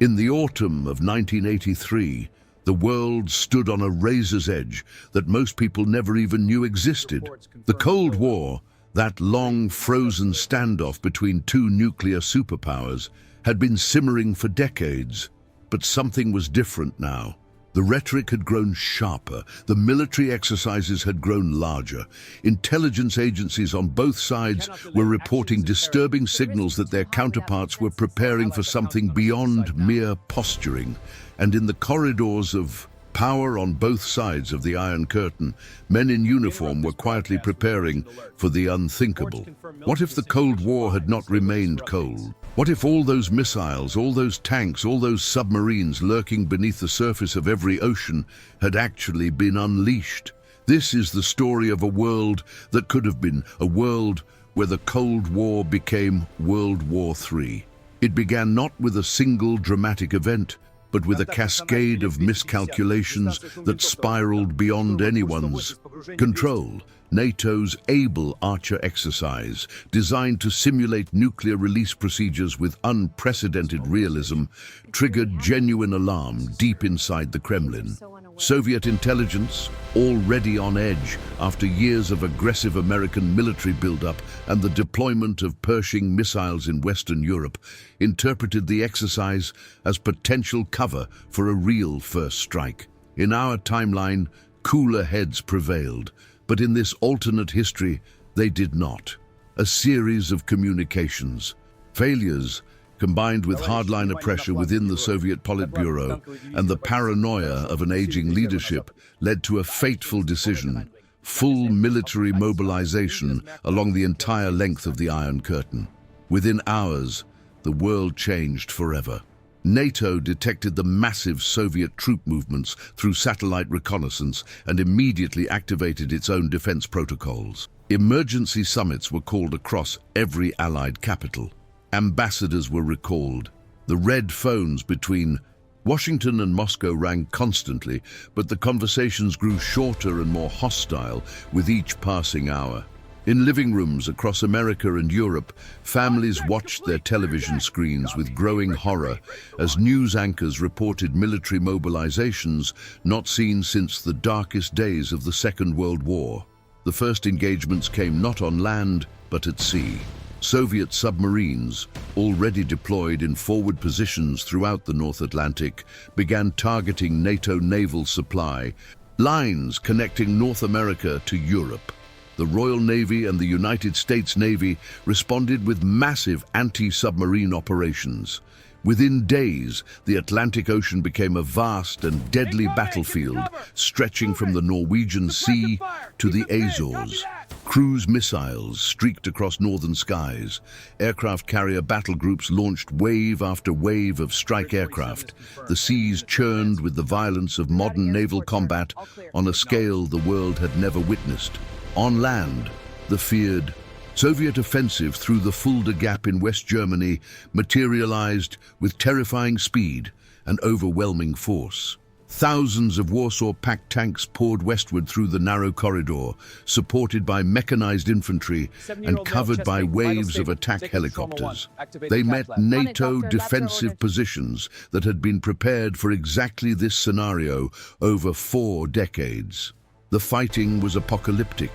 In the autumn of 1983, the world stood on a razor's edge that most people never even knew existed. The Cold War, that long frozen standoff between two nuclear superpowers, had been simmering for decades. But something was different now. The rhetoric had grown sharper, the military exercises had grown larger. Intelligence agencies on both sides were reporting disturbing signals that their counterparts were preparing for something beyond mere posturing. And in the corridors of power on both sides of the Iron Curtain, men in uniform were quietly preparing for the unthinkable. What if the Cold War had not remained cold? What if all those missiles, all those tanks, all those submarines lurking beneath the surface of every ocean had actually been unleashed? This is the story of a world that could have been a world where the Cold War became World War III. It began not with a single dramatic event, but with a cascade of miscalculations that spiraled beyond anyone's control. NATO's Able Archer exercise, designed to simulate nuclear release procedures with unprecedented realism, triggered genuine alarm deep inside the Kremlin. Soviet intelligence, already on edge after years of aggressive American military buildup and the deployment of Pershing missiles in Western Europe, interpreted the exercise as potential cover for a real first strike. In our timeline, cooler heads prevailed, but in this alternate history, they did not. A series of communications failures, combined with hardliner pressure within the Soviet Politburo and the paranoia of an aging leadership, led to a fateful decision: full military mobilization along the entire length of the Iron Curtain. Within hours, the world changed forever. NATO detected the massive Soviet troop movements through satellite reconnaissance and immediately activated its own defense protocols. Emergency summits were called across every Allied capital. Ambassadors were recalled. The red phones between Washington and Moscow rang constantly, but the conversations grew shorter and more hostile with each passing hour. In living rooms across America and Europe, families watched their television screens with growing horror as news anchors reported military mobilizations not seen since the darkest days of the Second World War. The first engagements came not on land, but at sea. Soviet submarines, already deployed in forward positions throughout the North Atlantic, began targeting NATO naval supply lines connecting North America to Europe. The Royal Navy and the United States Navy responded with massive anti-submarine operations. Within days, the Atlantic Ocean became a vast and deadly battlefield, stretching from the Norwegian Sea to the Azores. Cruise missiles streaked across northern skies. Aircraft carrier battle groups launched wave after wave of strike aircraft. The seas churned with the violence of modern naval combat on a scale the world had never witnessed. On land, the feared Soviet offensive through the Fulda Gap in West Germany materialized with terrifying speed and overwhelming force. Thousands of Warsaw-packed tanks poured westward through the narrow corridor, supported by mechanized infantry and covered by waves of attack helicopters. They met NATO defensive positions that had been prepared for exactly this scenario over 4 decades. The fighting was apocalyptic.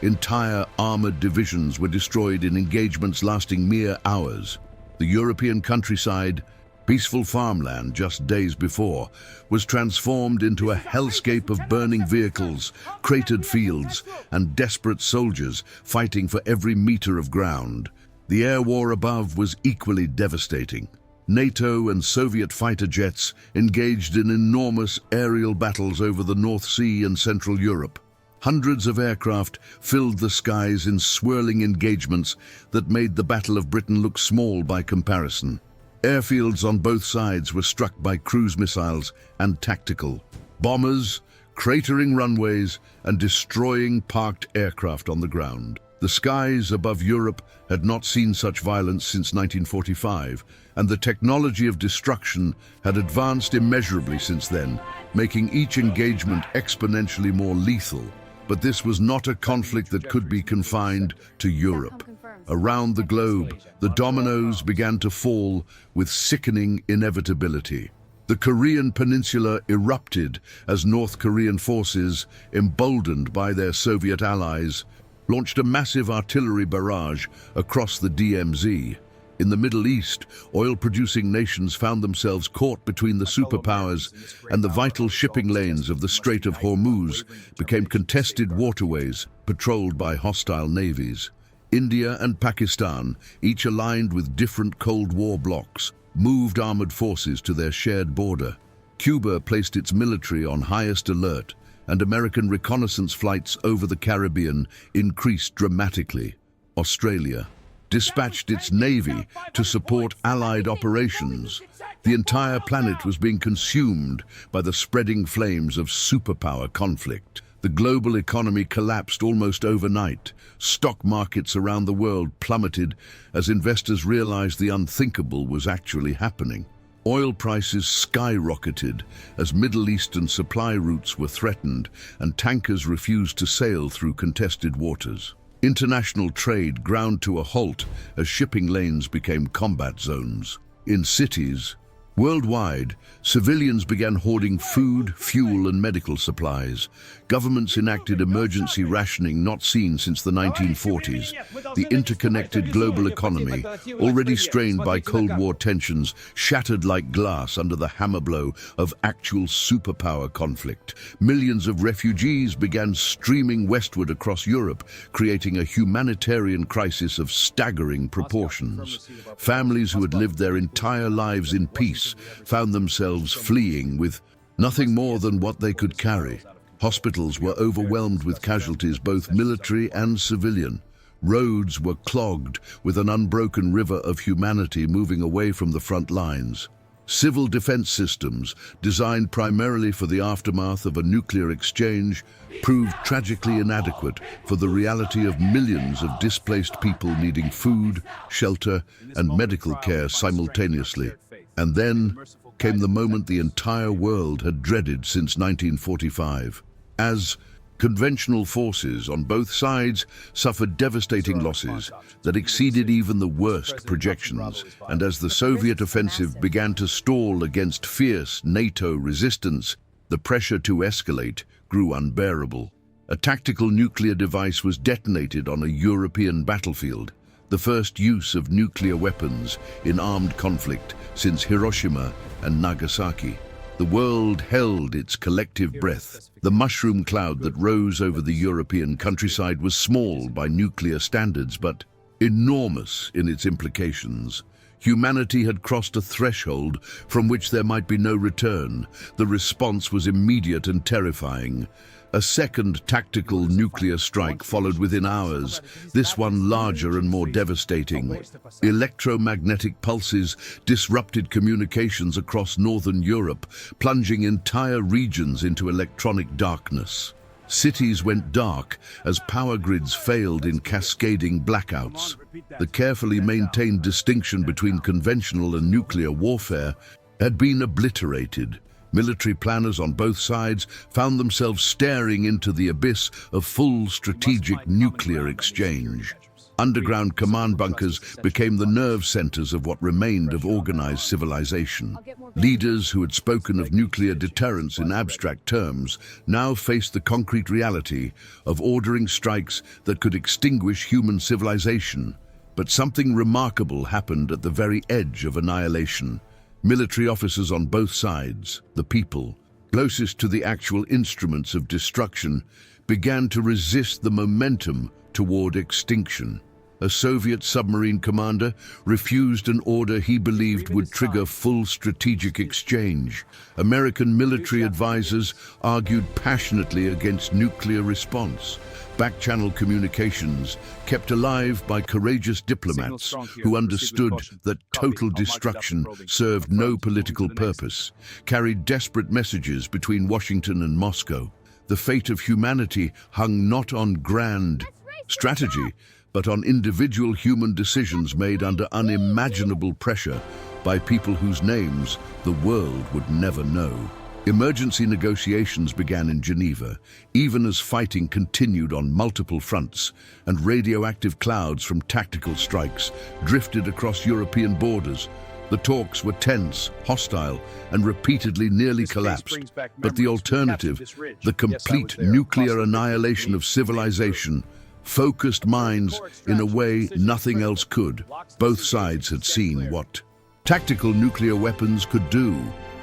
Entire armored divisions were destroyed in engagements lasting mere hours. The European countryside, peaceful farmland just days before, was transformed into a hellscape of burning vehicles, cratered fields, and desperate soldiers fighting for every meter of ground. The air war above was equally devastating. NATO and Soviet fighter jets engaged in enormous aerial battles over the North Sea and Central Europe. Hundreds of aircraft filled the skies in swirling engagements that made the Battle of Britain look small by comparison. Airfields on both sides were struck by cruise missiles and tactical bombers, cratering runways and destroying parked aircraft on the ground. The skies above Europe had not seen such violence since 1945, and the technology of destruction had advanced immeasurably since then, making each engagement exponentially more lethal. But this was not a conflict that could be confined to Europe. Around the globe, the dominoes began to fall with sickening inevitability. The Korean peninsula erupted as North Korean forces, emboldened by their Soviet allies, launched a massive artillery barrage across the DMZ. In the Middle East, oil-producing nations found themselves caught between the superpowers, and the vital shipping lanes of the Strait of Hormuz became contested waterways patrolled by hostile navies. India and Pakistan, each aligned with different Cold War blocs, moved armored forces to their shared border. Cuba placed its military on highest alert, and American reconnaissance flights over the Caribbean increased dramatically. Australia dispatched its navy to support Allied operations. The entire planet was being consumed by the spreading flames of superpower conflict. The global economy collapsed almost overnight. Stock markets around the world plummeted as investors realized the unthinkable was actually happening. Oil prices skyrocketed as Middle Eastern supply routes were threatened and tankers refused to sail through contested waters. International trade ground to a halt as shipping lanes became combat zones. In cities worldwide, civilians began hoarding food, fuel, and medical supplies. Governments enacted emergency rationing not seen since the 1940s. The interconnected global economy, already strained by Cold War tensions, shattered like glass under the hammer blow of actual superpower conflict. Millions of refugees began streaming westward across Europe, creating a humanitarian crisis of staggering proportions. Families who had lived their entire lives in peace found themselves fleeing with nothing more than what they could carry. Hospitals were overwhelmed with casualties, both military and civilian. Roads were clogged with an unbroken river of humanity moving away from the front lines. Civil defense systems, designed primarily for the aftermath of a nuclear exchange, proved tragically inadequate for the reality of millions of displaced people needing food, shelter, and medical care simultaneously. And then came the moment the entire world had dreaded since 1945. As conventional forces on both sides suffered devastating losses that exceeded even the worst projections, and as the Soviet offensive began to stall against fierce NATO resistance, the pressure to escalate grew unbearable. A tactical nuclear device was detonated on a European battlefield, the first use of nuclear weapons in armed conflict since Hiroshima and Nagasaki. The world held its collective breath. The mushroom cloud that rose over the European countryside was small by nuclear standards, but enormous in its implications. Humanity had crossed a threshold from which there might be no return. The response was immediate and terrifying. A second tactical nuclear strike followed within hours, this one larger and more devastating. Electromagnetic pulses disrupted communications across northern Europe, plunging entire regions into electronic darkness. Cities went dark as power grids failed in cascading blackouts. The carefully maintained distinction between conventional and nuclear warfare had been obliterated. Military planners on both sides found themselves staring into the abyss of full strategic nuclear exchange. Underground command bunkers became the nerve centers of what remained of organized civilization. Leaders who had spoken of nuclear deterrence in abstract terms now faced the concrete reality of ordering strikes that could extinguish human civilization. But something remarkable happened at the very edge of annihilation. Military officers on both sides, the people, closest to the actual instruments of destruction, began to resist the momentum toward extinction. A Soviet submarine commander refused an order he believed would trigger full strategic exchange. American military advisors argued passionately against nuclear response. Back-channel communications, kept alive by courageous diplomats who understood that total destruction served no political purpose, carried desperate messages between Washington and Moscow. The fate of humanity hung not on grand strategy, but on individual human decisions made under unimaginable pressure by people whose names the world would never know. Emergency negotiations began in Geneva, even as fighting continued on multiple fronts, and radioactive clouds from tactical strikes drifted across European borders. The talks were tense, hostile, and repeatedly nearly collapsed. But the alternative, the complete nuclear annihilation of civilization, focused minds in a way nothing else could. Both sides had seen what tactical nuclear weapons could do.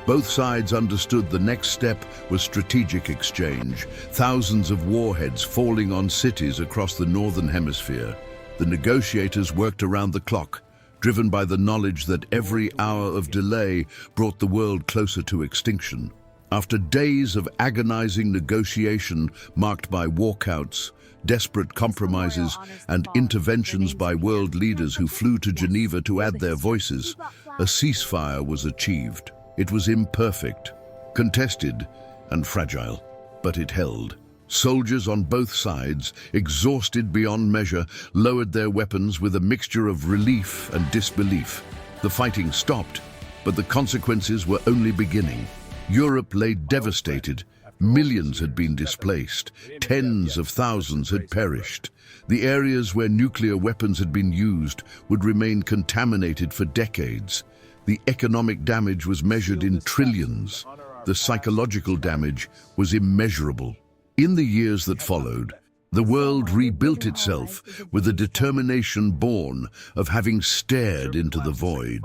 Both sides understood the next step was strategic exchange, thousands of warheads falling on cities across the northern hemisphere. The negotiators worked around the clock, driven by the knowledge that every hour of delay brought the world closer to extinction. After days of agonizing negotiation marked by walkouts, desperate compromises, and interventions by world leaders who flew to Geneva to add their voices, a ceasefire was achieved. It was imperfect, contested, and fragile, but it held. Soldiers on both sides, exhausted beyond measure, lowered their weapons with a mixture of relief and disbelief. The fighting stopped, but the consequences were only beginning. Europe lay devastated. Millions had been displaced. Tens of thousands had perished. The areas where nuclear weapons had been used would remain contaminated for decades. The economic damage was measured in trillions. The psychological damage was immeasurable. In the years that followed, the world rebuilt itself with a determination born of having stared into the void.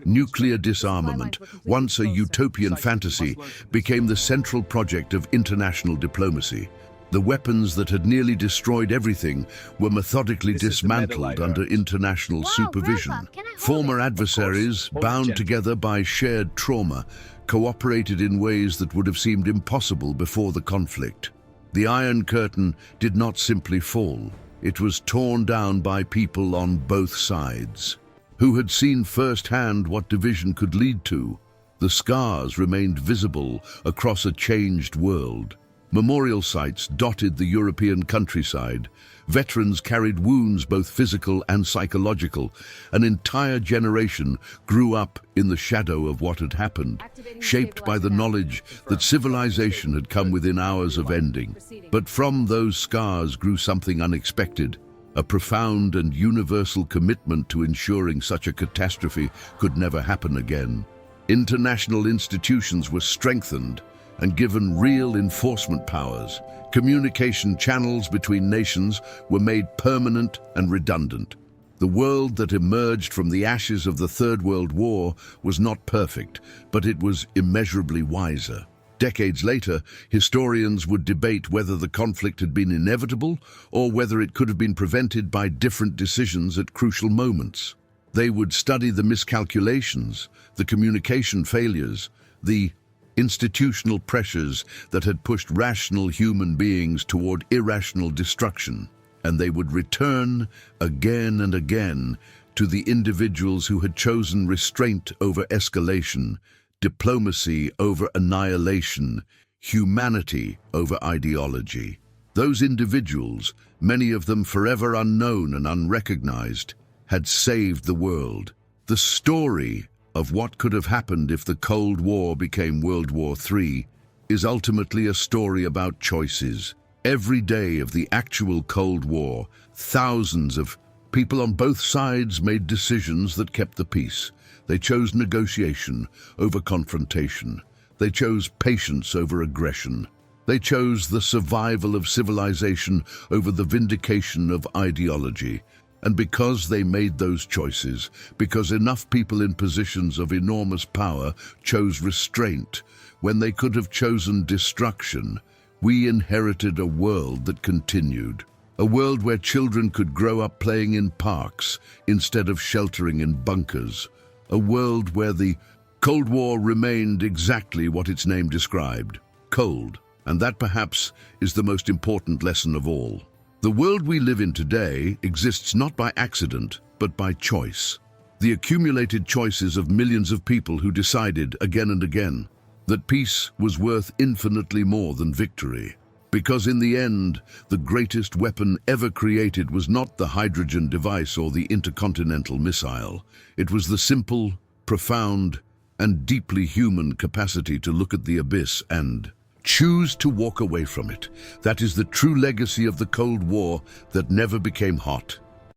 Nuclear disarmament, once a utopian fantasy, became the central project of international diplomacy. The weapons that had nearly destroyed everything were methodically dismantled under international supervision. Former adversaries, bound together by shared trauma, cooperated in ways that would have seemed impossible before the conflict. The Iron Curtain did not simply fall. It was torn down by people on both sides, who had seen firsthand what division could lead to. The scars remained visible across a changed world. Memorial sites dotted the European countryside. Veterans carried wounds, both physical and psychological. An entire generation grew up in the shadow of what had happened, shaped by the knowledge that civilization had come within hours of ending. But from those scars grew something unexpected, a profound and universal commitment to ensuring such a catastrophe could never happen again. International institutions were strengthened and given real enforcement powers. Communication channels between nations were made permanent and redundant. The world that emerged from the ashes of the Third World War was not perfect, but it was immeasurably wiser. Decades later, historians would debate whether the conflict had been inevitable or whether it could have been prevented by different decisions at crucial moments. They would study the miscalculations, the communication failures, the institutional pressures that had pushed rational human beings toward irrational destruction, and they would return again and again to the individuals who had chosen restraint over escalation, diplomacy over annihilation, humanity over ideology. Those individuals, many of them forever unknown and unrecognized, had saved the world. The story of what could have happened if the Cold War became World War III is ultimately a story about choices. Every day of the actual Cold War, thousands of people on both sides made decisions that kept the peace. They chose negotiation over confrontation. They chose patience over aggression. They chose the survival of civilization over the vindication of ideology. And because they made those choices, because enough people in positions of enormous power chose restraint when they could have chosen destruction, we inherited a world that continued. A world where children could grow up playing in parks instead of sheltering in bunkers. A world where the Cold War remained exactly what its name described, cold. And that perhaps is the most important lesson of all. The world we live in today exists not by accident, but by choice. The accumulated choices of millions of people who decided again and again that peace was worth infinitely more than victory. Because in the end, the greatest weapon ever created was not the hydrogen device or the intercontinental missile. It was the simple, profound, and deeply human capacity to look at the abyss and choose to walk away from it. That is the true legacy of the Cold War that never became hot.